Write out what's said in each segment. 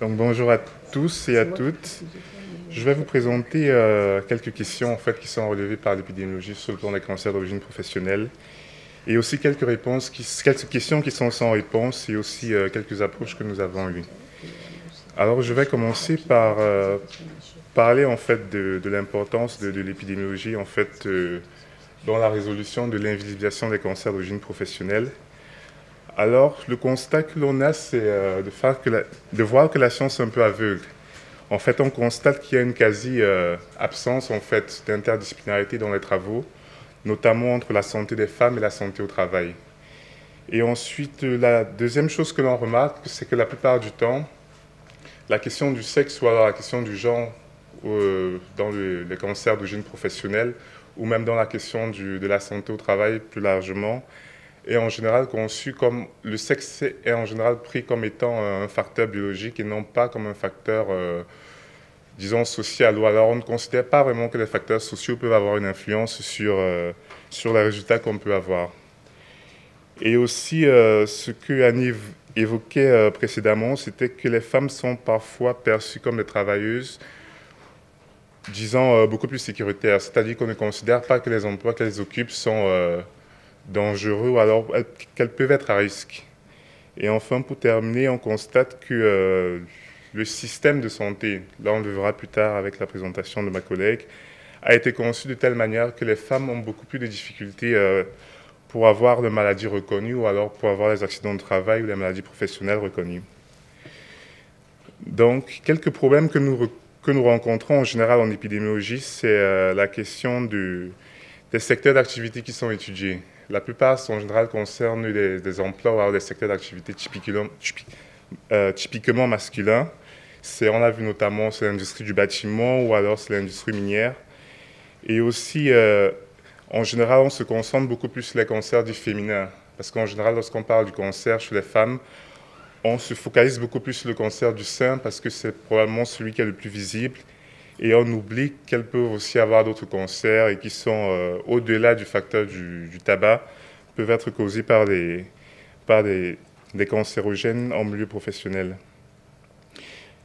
Donc bonjour à tous et à toutes. Je vais vous présenter quelques questions qui sont relevées par l'épidémiologie sur le plan des cancers d'origine professionnelle et aussi quelques questions qui sont sans réponse et aussi quelques approches que nous avons eues. Alors je vais commencer par parler de l'importance de l'épidémiologie dans la résolution de l'invisibilisation des cancers d'origine professionnelle. Alors, le constat que l'on a, c'est de voir que la science est un peu aveugle. En fait, on constate qu'il y a une quasi-absence d'interdisciplinarité dans les travaux, notamment entre la santé des femmes et la santé au travail. Et ensuite, la deuxième chose que l'on remarque, c'est que la plupart du temps, la question du sexe ou alors la question du genre dans les cancers d'origine professionnelle ou même dans la question de la santé au travail plus largement, est en général conçu comme le sexe est en général pris comme étant un facteur biologique et non pas comme un facteur, disons, social. Ou alors on ne considère pas vraiment que les facteurs sociaux peuvent avoir une influence sur les résultats qu'on peut avoir. Et aussi, ce que Annie évoquait précédemment, c'était que les femmes sont parfois perçues comme des travailleuses, disons, beaucoup plus sécuritaires. C'est-à-dire qu'on ne considère pas que les emplois qu'elles occupent sont dangereux ou alors qu'elles peuvent être à risque. Et enfin, pour terminer, on constate que le système de santé, là on le verra plus tard avec la présentation de ma collègue, a été conçu de telle manière que les femmes ont beaucoup plus de difficultés pour avoir des maladies reconnues ou alors pour avoir les accidents de travail ou les maladies professionnelles reconnues. Donc, quelques problèmes que nous rencontrons en général en épidémiologie, c'est la question des secteurs d'activité qui sont étudiés. La plupart, en général, concernent des emplois ou alors des secteurs d'activité typiquement masculins. On a vu notamment c'est l'industrie du bâtiment ou alors c'est l'industrie minière. Et aussi, en général, on se concentre beaucoup plus sur les cancers dits féminins. Parce qu'en général, lorsqu'on parle du cancer chez les femmes, on se focalise beaucoup plus sur le cancer du sein parce que c'est probablement celui qui est le plus visible. Et on oublie qu'elles peuvent aussi avoir d'autres cancers et qui sont au-delà du facteur du tabac, peuvent être causés par des cancérogènes en milieu professionnel.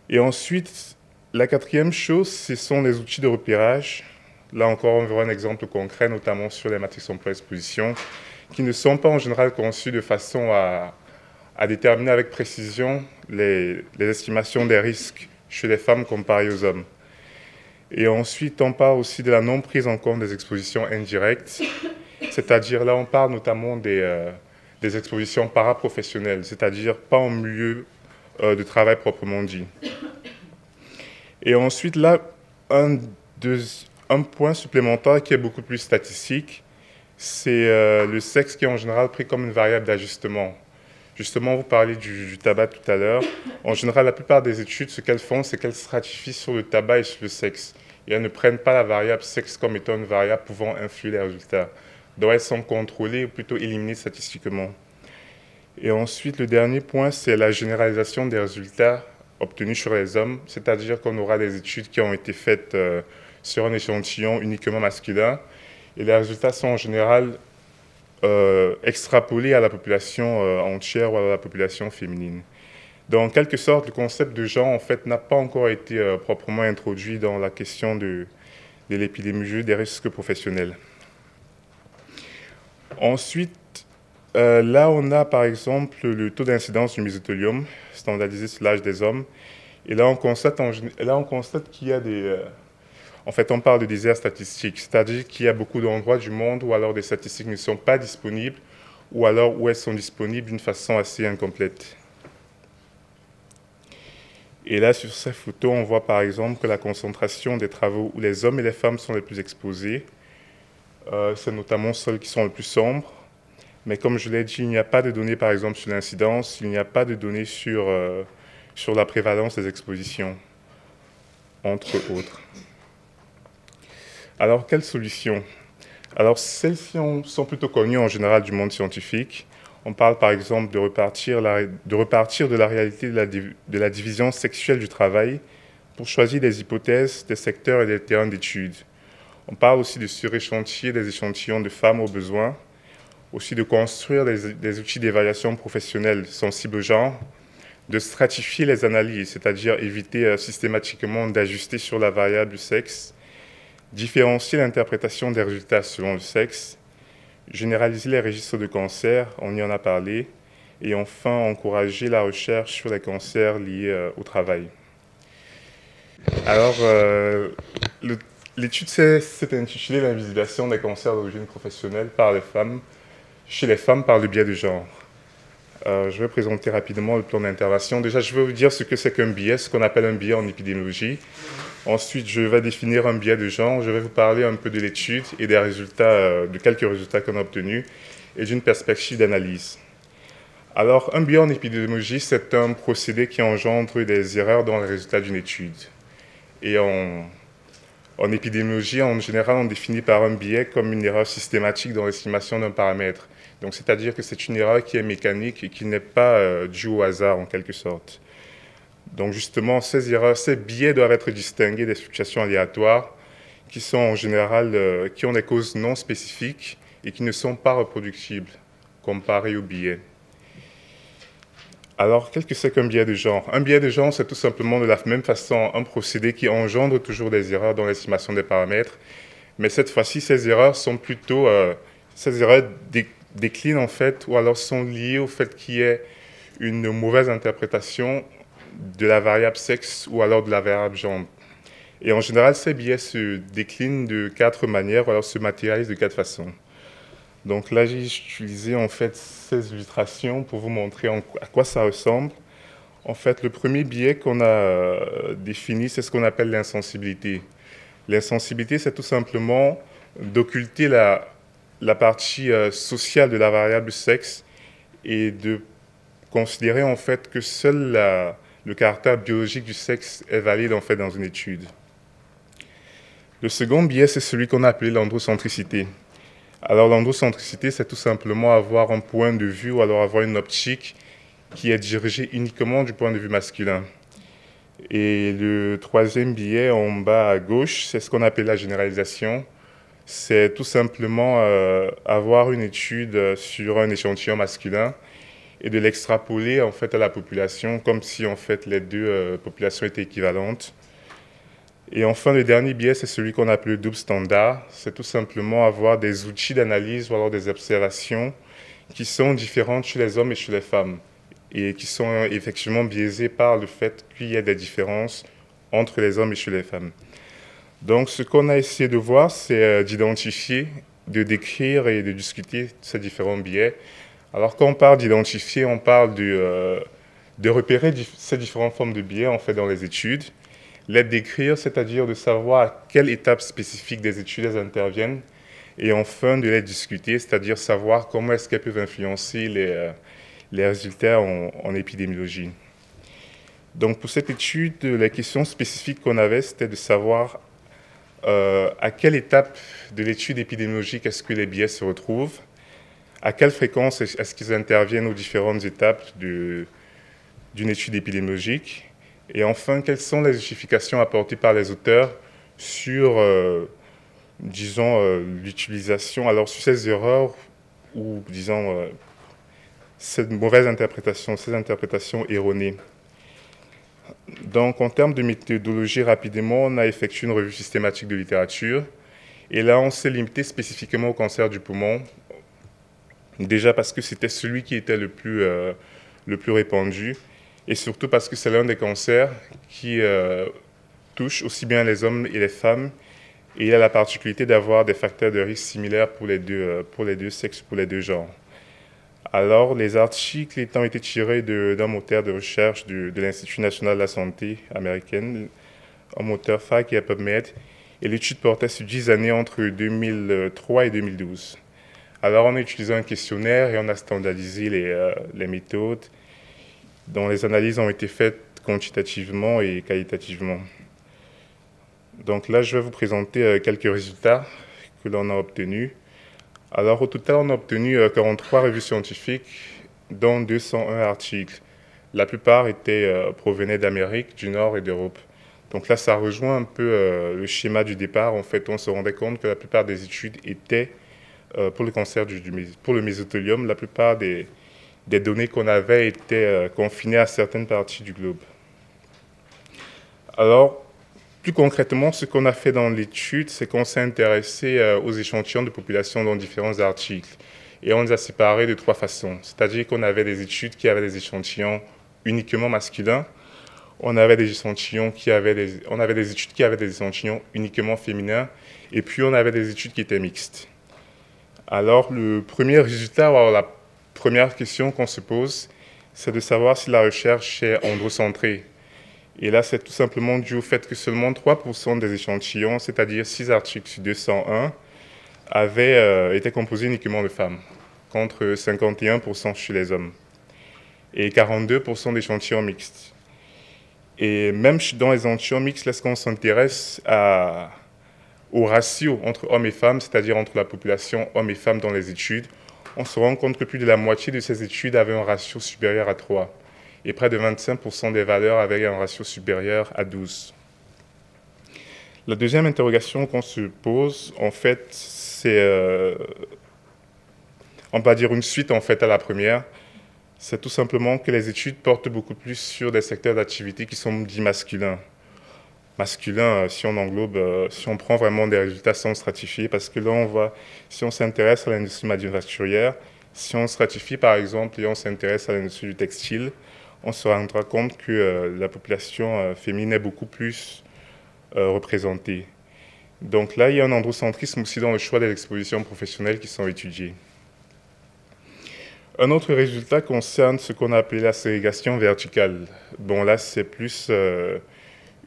Et ensuite, la quatrième chose, ce sont les outils de repérage. Là encore, on verra un exemple concret, notamment sur les matrices emploi-exposition, qui ne sont pas en général conçus de façon à déterminer avec précision les estimations des risques chez les femmes comparées aux hommes. Et ensuite, on parle aussi de la non prise en compte des expositions indirectes, c'est-à-dire là, on parle notamment des expositions paraprofessionnelles, c'est-à-dire pas en milieu de travail proprement dit. Et ensuite, là, un point supplémentaire qui est beaucoup plus statistique, c'est le sexe qui est en général pris comme une variable d'ajustement. Justement, vous parliez du tabac tout à l'heure. En général, la plupart des études, ce qu'elles font, c'est qu'elles stratifient sur le tabac et sur le sexe. Et elles ne prennent pas la variable sexe comme étant une variable pouvant influer les résultats. Donc, elles sont contrôlées ou plutôt éliminées statistiquement. Et ensuite, le dernier point, c'est la généralisation des résultats obtenus sur les hommes. C'est-à-dire qu'on aura des études qui ont été faites sur un échantillon uniquement masculin. Et les résultats sont en général extrapolé à la population entière ou à la population féminine. Donc, en quelque sorte, le concept de genre, en fait, n'a pas encore été proprement introduit dans la question de l'épidémiologie des risques professionnels. Ensuite, là, on a, par exemple, le taux d'incidence du mésothéliome, standardisé sur l'âge des hommes. Et là, on constate qu'il y a en fait, on parle de désert statistique, c'est-à-dire qu'il y a beaucoup d'endroits du monde où alors des statistiques ne sont pas disponibles ou alors où elles sont disponibles d'une façon assez incomplète. Et là, sur cette photo, on voit par exemple que la concentration des travaux où les hommes et les femmes sont les plus exposés, c'est notamment ceux qui sont les plus sombres. Mais comme je l'ai dit, il n'y a pas de données par exemple sur l'incidence, il n'y a pas de données sur la prévalence des expositions, entre autres. Alors, quelles solutions? Alors, celles-ci sont plutôt connues en général du monde scientifique. On parle par exemple de repartir de la réalité de la division sexuelle du travail pour choisir des hypothèses, des secteurs et des terrains d'études. On parle aussi de suréchantiller des échantillons de femmes au besoin, aussi de construire des outils d'évaluation professionnelle sensibles au genre, de stratifier les analyses, c'est-à-dire éviter systématiquement d'ajuster sur la variable du sexe, différencier l'interprétation des résultats selon le sexe, généraliser les registres de cancer, on y en a parlé, et enfin encourager la recherche sur les cancers liés au travail. Alors, l'étude s'est intitulée l'invisibilisation des cancers d'origine professionnelle par les femmes, chez les femmes par le biais de genre. Je vais présenter rapidement le plan d'intervention. Déjà, je vais vous dire ce que c'est qu'un biais, ce qu'on appelle un biais en épidémiologie. Ensuite, je vais définir un biais de genre. Je vais vous parler un peu de l'étude et des résultats, de quelques résultats qu'on a obtenus et d'une perspective d'analyse. Alors, un biais en épidémiologie, c'est un procédé qui engendre des erreurs dans les résultats d'une étude. Et en épidémiologie, en général, on définit par un biais comme une erreur systématique dans l'estimation d'un paramètre. Donc, c'est-à-dire que c'est une erreur qui est mécanique et qui n'est pas due au hasard, en quelque sorte. Donc, justement, ces erreurs, ces biais doivent être distingués des fluctuations aléatoires qui sont en général, qui ont des causes non spécifiques et qui ne sont pas reproductibles, comparés aux biais. Alors, qu'est-ce que c'est qu'un biais de genre? Un biais de genre, c'est tout simplement de la même façon un procédé qui engendre toujours des erreurs dans l'estimation des paramètres. Mais cette fois-ci, ces erreurs sont plutôt... ces erreurs déclinent en fait, ou alors sont liées au fait qu'il y ait une mauvaise interprétation de la variable sexe ou alors de la variable genre. Et en général, ces biais se déclinent de 4 manières, ou alors se matérialisent de 4 façons. Donc là, j'ai utilisé en fait ces illustrations pour vous montrer à quoi ça ressemble. En fait, le premier biais qu'on a défini, c'est ce qu'on appelle l'insensibilité. L'insensibilité, c'est tout simplement d'occulter la partie sociale de la variable sexe et de considérer en fait que seul le caractère biologique du sexe est valide en fait dans une étude. Le second biais, c'est celui qu'on a appelé l'androcentricité. Alors l'androcentricité, c'est tout simplement avoir un point de vue ou alors avoir une optique qui est dirigée uniquement du point de vue masculin. Et le troisième biais en bas à gauche, c'est ce qu'on appelle la généralisation. C'est tout simplement avoir une étude sur un échantillon masculin et de l'extrapoler en fait à la population comme si en fait les deux populations étaient équivalentes. Et enfin, le dernier biais, c'est celui qu'on appelle le double standard. C'est tout simplement avoir des outils d'analyse ou alors des observations qui sont différentes chez les hommes et chez les femmes et qui sont effectivement biaisées par le fait qu'il y ait des différences entre les hommes et chez les femmes. Donc, ce qu'on a essayé de voir, c'est d'identifier, de décrire et de discuter ces différents biais. Alors, quand on parle d'identifier, on parle de repérer ces différentes formes de biais en fait dans les études. Les décrire, c'est-à-dire de savoir à quelle étape spécifique des études elles interviennent, et enfin de les discuter, c'est-à-dire savoir comment est-ce qu'elles peuvent influencer les résultats en épidémiologie. Donc pour cette étude, les questions spécifiques qu'on avait, c'était de savoir à quelle étape de l'étude épidémiologique est-ce que les biais se retrouvent, à quelle fréquence est-ce qu'ils interviennent aux différentes étapes d'une étude épidémiologique. Et enfin, quelles sont les justifications apportées par les auteurs sur, disons, l'utilisation, alors sur ces erreurs ou, disons, cette mauvaise interprétation, ces interprétations erronées. Donc, en termes de méthodologie, rapidement, on a effectué une revue systématique de littérature. Et là, on s'est limité spécifiquement au cancer du poumon, déjà parce que c'était celui qui était le plus répandu. Et surtout parce que c'est l'un des cancers qui touche aussi bien les hommes et les femmes. Et il a la particularité d'avoir des facteurs de risque similaires pour les deux sexes, pour les deux genres. Alors, les articles étant été tirés d'un moteur de recherche de l'Institut national de la santé américaine, un moteur PHAC et PubMed, et l'étude portait sur 10 années entre 2003 et 2012. Alors, on a utilisé un questionnaire et on a standardisé les méthodes, dont les analyses ont été faites quantitativement et qualitativement. Donc là, je vais vous présenter quelques résultats que l'on a obtenus. Alors au total, on a obtenu 43 revues scientifiques, dont 201 articles. La plupart provenaient d'Amérique, du Nord et d'Europe. Donc là, ça rejoint un peu le schéma du départ. En fait, on se rendait compte que la plupart des études étaient pour le cancer pour le mésothéliome. La plupart des des données qu'on avait étaient confinées à certaines parties du globe. Alors, plus concrètement, ce qu'on a fait dans l'étude, c'est qu'on s'est intéressé aux échantillons de population dans différents articles. Et on les a séparés de 3 façons. C'est-à-dire qu'on avait des études qui avaient des échantillons uniquement masculins, on avait des études qui avaient des échantillons uniquement féminins, et puis on avait des études qui étaient mixtes. Alors, le premier résultat, alors la première question qu'on se pose, c'est de savoir si la recherche est androcentrée. Et là, c'est tout simplement dû au fait que seulement 3% des échantillons, c'est-à-dire 6 articles sur 201, avaient été composés uniquement de femmes, contre 51% chez les hommes, et 42% d'échantillons mixtes. Et même dans les échantillons mixtes, lorsqu'on s'intéresse au ratio entre hommes et femmes, c'est-à-dire entre la population hommes et femmes dans les études, on se rend compte que plus de la moitié de ces études avaient un ratio supérieur à 3. Et près de 25% des valeurs avaient un ratio supérieur à 12. La deuxième interrogation qu'on se pose, en fait, c'est, on va dire une suite en fait à la première, c'est tout simplement que les études portent beaucoup plus sur des secteurs d'activité qui sont dits masculins. Masculin, si on englobe, si on prend vraiment des résultats sans stratifier, parce que là, on voit, si on s'intéresse à l'industrie manufacturière, si on stratifie par exemple et on s'intéresse à l'industrie du textile, on se rendra compte que la population féminine est beaucoup plus représentée. Donc là, il y a un androcentrisme aussi dans le choix des expositions professionnelles qui sont étudiées. Un autre résultat concerne ce qu'on a appelé la ségrégation verticale. Bon, là, c'est plus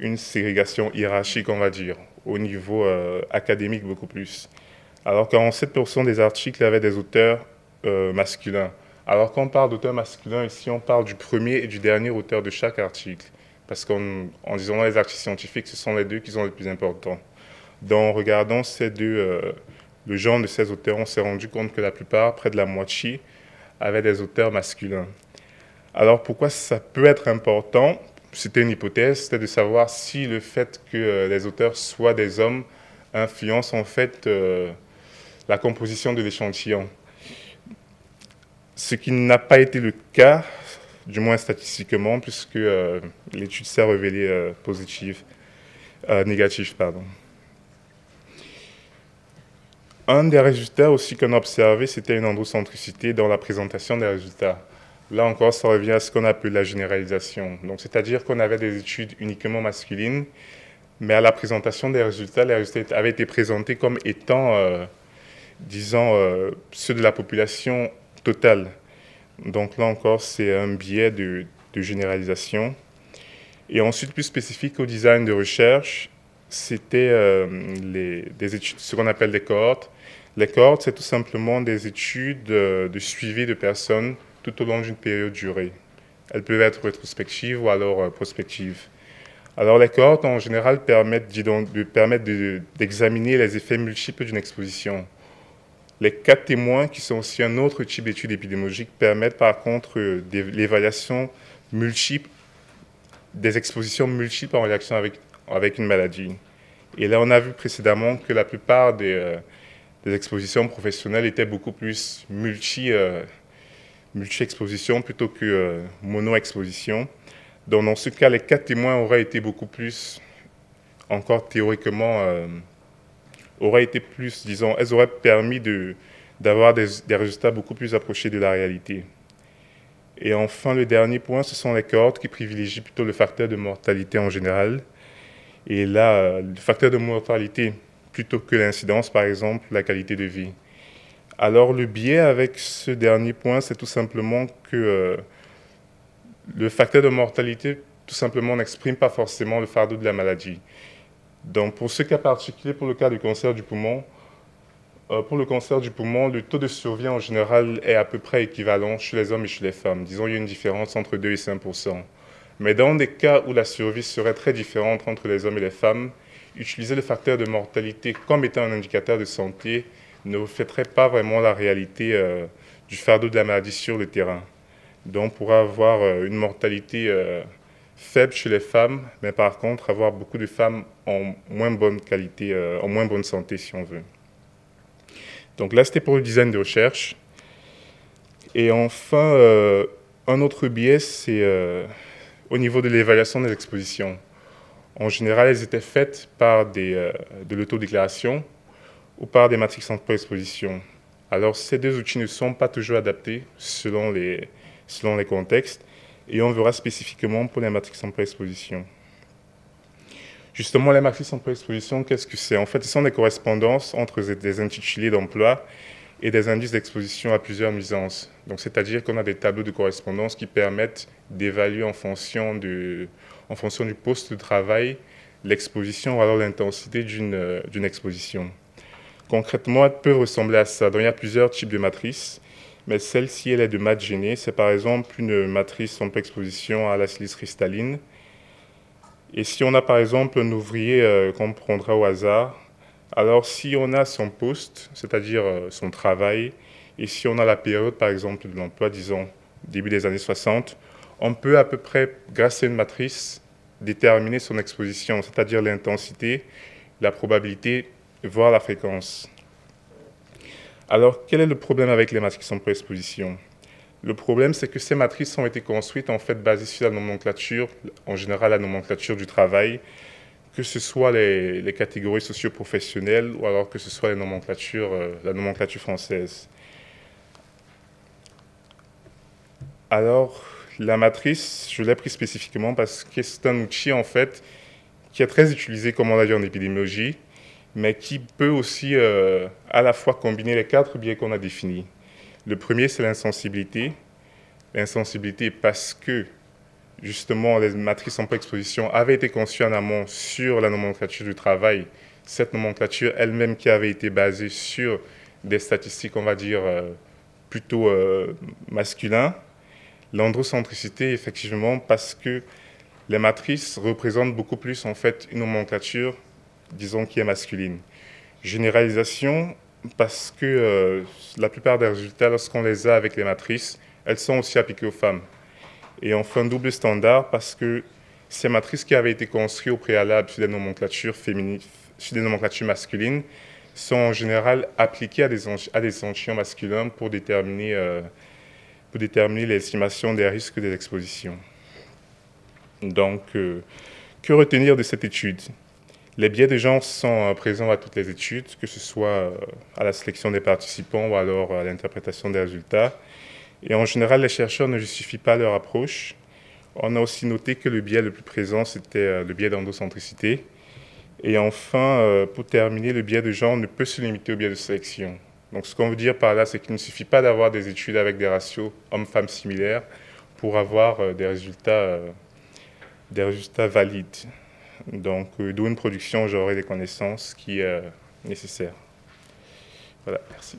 une ségrégation hiérarchique, on va dire, au niveau académique beaucoup plus. Alors 47% des articles avaient des auteurs masculins. Alors quand on parle d'auteurs masculins, ici on parle du premier et du dernier auteur de chaque article. Parce qu'en disant les articles scientifiques, ce sont les deux qui sont les plus importants. Donc en regardant le genre de ces auteurs, on s'est rendu compte que la plupart, près de la moitié, avaient des auteurs masculins. Alors pourquoi ça peut être important? C'était une hypothèse, c'était de savoir si le fait que les auteurs soient des hommes influence en fait la composition de l'échantillon. Ce qui n'a pas été le cas, du moins statistiquement, puisque l'étude s'est révélée négative. Un des résultats aussi qu'on a observé, c'était une androcentricité dans la présentation des résultats. Là encore, ça revient à ce qu'on appelle la généralisation. Donc, c'est-à-dire qu'on avait des études uniquement masculines, mais à la présentation des résultats, les résultats avaient été présentés comme étant, ceux de la population totale. Donc là encore, c'est un biais de généralisation. Et ensuite, plus spécifique au design de recherche, c'était des études, ce qu'on appelle des cohortes. Les cohortes, c'est tout simplement des études de suivi de personnes tout au long d'une période durée. Elles peuvent être rétrospectives ou alors prospectives. Alors les cohortes, en général, permettent d'examiner les effets multiples d'une exposition. Les cas témoins, qui sont aussi un autre type d'étude épidémiologique, permettent par contre l'évaluation multiple des expositions multiples en relation avec une maladie. Et là, on a vu précédemment que la plupart des expositions professionnelles étaient beaucoup plus multi-expositions plutôt que mono-exposition. Donc, dans ce cas, les cas témoins auraient été beaucoup plus, encore théoriquement, elles auraient permis d'avoir des résultats beaucoup plus approchés de la réalité. Et enfin, le dernier point, ce sont les cohortes qui privilégient plutôt le facteur de mortalité en général. Et là, le facteur de mortalité, plutôt que l'incidence, par exemple, la qualité de vie. Alors, le biais avec ce dernier point, c'est tout simplement que le facteur de mortalité, tout simplement, n'exprime pas forcément le fardeau de la maladie. Donc, pour ce cas particulier, pour le cas du cancer du poumon, le taux de survie en général est à peu près équivalent chez les hommes et chez les femmes. Disons, il y a une différence entre 2 et 5%. Mais dans des cas où la survie serait très différente entre les hommes et les femmes, utiliser le facteur de mortalité comme étant un indicateur de santé ne reflèterait pas vraiment la réalité du fardeau de la maladie sur le terrain. Donc, on pourra avoir une mortalité faible chez les femmes, mais par contre, avoir beaucoup de femmes en moins bonne qualité, en moins bonne santé, si on veut. Donc là, c'était pour le design de recherche. Et enfin, un autre biais, c'est au niveau de l'évaluation des expositions. En général, elles étaient faites par de l'autodéclaration ou par des matrices en exposition. Alors, ces deux outils ne sont pas toujours adaptés selon les contextes, et on verra spécifiquement pour les matrices en exposition. Justement, les matrices en exposition, qu'est-ce que c'est? En fait, ce sont des correspondances entre des intitulés d'emploi et des indices d'exposition à plusieurs nuisances. Donc, c'est-à-dire qu'on a des tableaux de correspondance qui permettent d'évaluer en fonction du poste de travail l'exposition ou alors l'intensité d'une exposition. Concrètement, elles peuvent ressembler à ça. Donc, il y a plusieurs types de matrices, mais celle-ci, elle est de maths gêné. C'est par exemple une matrice en exposition à la silice cristalline. Et si on a par exemple un ouvrier qu'on prendra au hasard, alors si on a son poste, c'est-à-dire son travail, et si on a la période par exemple de l'emploi, disons début des années 60, on peut à peu près, grâce à une matrice, déterminer son exposition, c'est-à-dire l'intensité, la probabilité, voire la fréquence. Alors, quel est le problème avec les matrices en exposition? Le problème, c'est que ces matrices ont été construites en fait basées sur la nomenclature, en général la nomenclature du travail, que ce soit les catégories socio-professionnelles ou alors que ce soit la nomenclature française. Alors, la matrice, je l'ai prise spécifiquement parce que c'est un outil en fait qui est très utilisé, comme on l'a dit en épidémiologie, mais qui peut aussi à la fois combiner les 4 biais qu'on a définis. Le premier, c'est l'insensibilité. L'insensibilité parce que, justement, les matrices en exposition avaient été conçues en amont sur la nomenclature du travail. Cette nomenclature elle-même qui avait été basée sur des statistiques, on va dire, plutôt masculins. L'androcentricité, effectivement, parce que les matrices représentent beaucoup plus, en fait, une nomenclature, disons, qui est masculine. Généralisation, parce que la plupart des résultats, lorsqu'on les a avec les matrices, elles sont aussi appliquées aux femmes. Et enfin, double standard, parce que ces matrices qui avaient été construites au préalable sur des nomenclatures féminines, sur des nomenclatures masculines, sont en général appliquées à des échantillons masculins pour déterminer l'estimation des risques des expositions. Donc, que retenir de cette étude? Les biais de genre sont présents à toutes les études, que ce soit à la sélection des participants ou alors à l'interprétation des résultats. Et en général, les chercheurs ne justifient pas leur approche. On a aussi noté que le biais le plus présent, c'était le biais d'endocentricité. Et enfin, pour terminer, le biais de genre ne peut se limiter au biais de sélection. Donc ce qu'on veut dire par là, c'est qu'il ne suffit pas d'avoir des études avec des ratios hommes-femmes similaires pour avoir des résultats valides. Donc, d'où une production, j'aurai des connaissances qui est nécessaire. Voilà, merci.